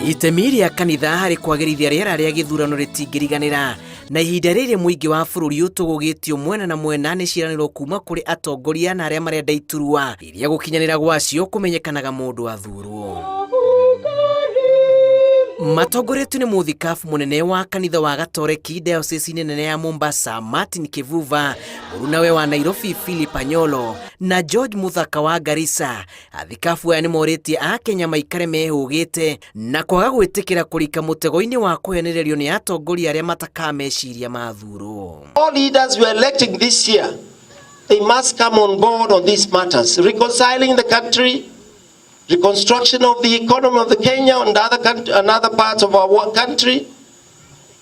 Itemi rĩa kanitha harĩ kwagĩrithia rĩera rĩa gĩthurano rĩtingĩriganĩra, na ihinda rĩrĩ mũingĩ wa bũrũri ũtũgũgĩtio mwena na mwena nĩ ciĩranĩro kuma kũrĩ atongoria na arĩa marenda iturwa iria gũkinyanĩra gwacio kũmenyekanaga mũndũ athurwo. Matongoretio nĩ mũthikabu mũnene wa kanitha wa gatoreki diocese-inĩ nene ya Mombasa Martin Kivuva, mũrunawe wa Nairobi Philip Anyolo na George Muthaka wa Garissa. Athikabu aya nĩ morĩtie Akenya maikare mehũgĩte na kwaga gwĩtĩkĩra kũrika mũtego-inĩ wa kũhenererio nĩ atongoria arĩa matakameciria mathurwo. All leaders we are electing this year, they must come on board on these matters, reconciling the country, reconstruction of the economy of the Kenya and other parts of our country,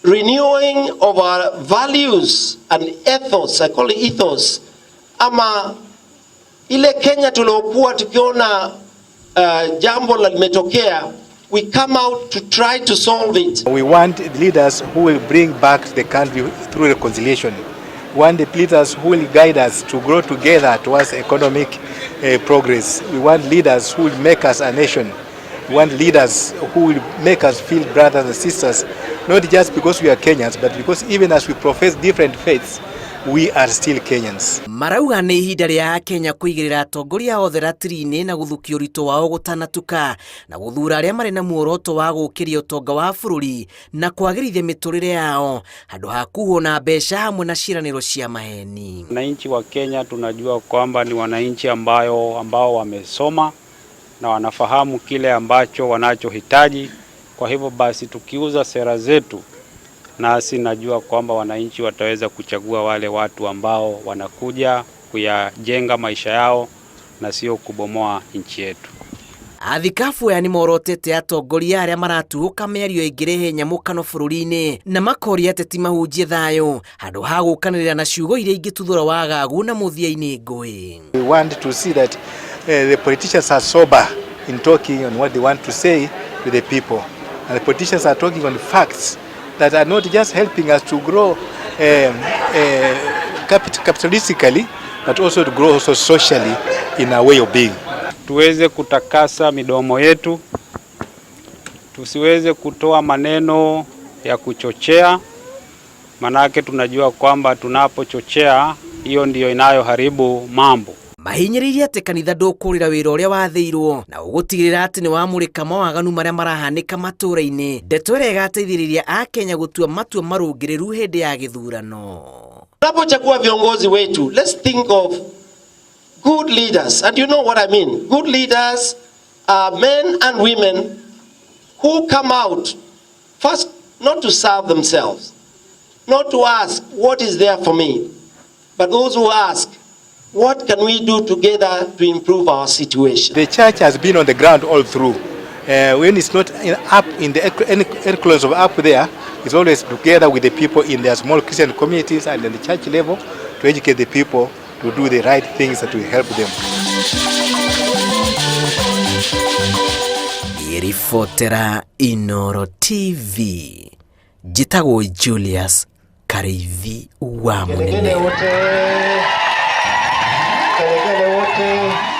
renewing of our values and ethos, I call it ethos. Ama ile Kenya tuliokuwa tukiona jambo limetokea, we come out to try to solve it. We want leaders who will bring back the country through reconciliation. We want the leaders who will guide us to grow together towards economic progress. We want leaders who will make us a nation. We want leaders who will make us feel brothers and sisters, not just because we are Kenyans, but because even as we profess different faiths, we are still Kenyans. Marauga nĩ ihinda rĩa Kenya kũigĩrĩra atongoria othe ratiri-inĩ na gũthukio ũritũ wao gũtanatuka na gũthura arĩa marĩ na muoroto wa gũkĩria ũtonga wa bũrũri na kwagĩrithia mĩtũrĩre yao handũ ha kuhwo na mbeca hamwe na ciĩranĩro cia maheni. Wananchi wa Kenya tunajua kwamba ni wananchi ambao wamesoma na wanafahamu kile ambacho wanachohitaji. Kwa hivyo basi tukiuza sera zetu, nasi najua kwamba wananchi wataweza kuchagua wale watu ambao wanakuja kuyajenga maisha yao na sio kubomoa nchi yetu. Athikabu aya nĩ morotete atongoria arĩa maratuũka mĩario ĩngĩrehe nyamũkano bũrũri-inĩ na makoria ateti mahunjie thayũ handũ ha gũkanĩrĩra na ciugo iria ingĩtuthũra wagagu na mũthia-inĩ ngũĩ. We want to see that the politicians are sober in talking on what they want to say to the people, and the politicians are talking on facts that are not just helping us to grow capitalistically, but also to grow also socially in a way of being. Tuweze kutakasa midomo yetu, tusiweze kutoa maneno ya kuchochea, manake tunajua kwamba tunapochochea hiyo ndiyo inayoharibu mambo. Mahinyĩrĩirie atĩ kanitha ndũkũrĩra wĩra ũrĩa wathĩirwo na ũgũtigĩrĩra atĩ nĩ wamũrĩka mawaganu marĩa marahanĩka matũũra-inĩ. Ndeto ĩrĩa ĩgateithĩrĩria Akenya gũtua matua marũngĩrĩru hĩndĩ ya gĩthurano. Tunapochagua viongozi wetu, let's think of good leaders, and you know what I mean. Good leaders are men and women who come out first not to serve themselves, not to ask what is there for me, but those who ask what can we do together to improve our situation. The church has been on the ground all through. When it's not up in the enclaves of up there, it's always together with the people in their small Christian communities and at the church level to educate the people to do the right things that will help them. Irifotera Inooro TV. Njĩtagwo Julius Kareithi wa Mũnene. Kelegele wote.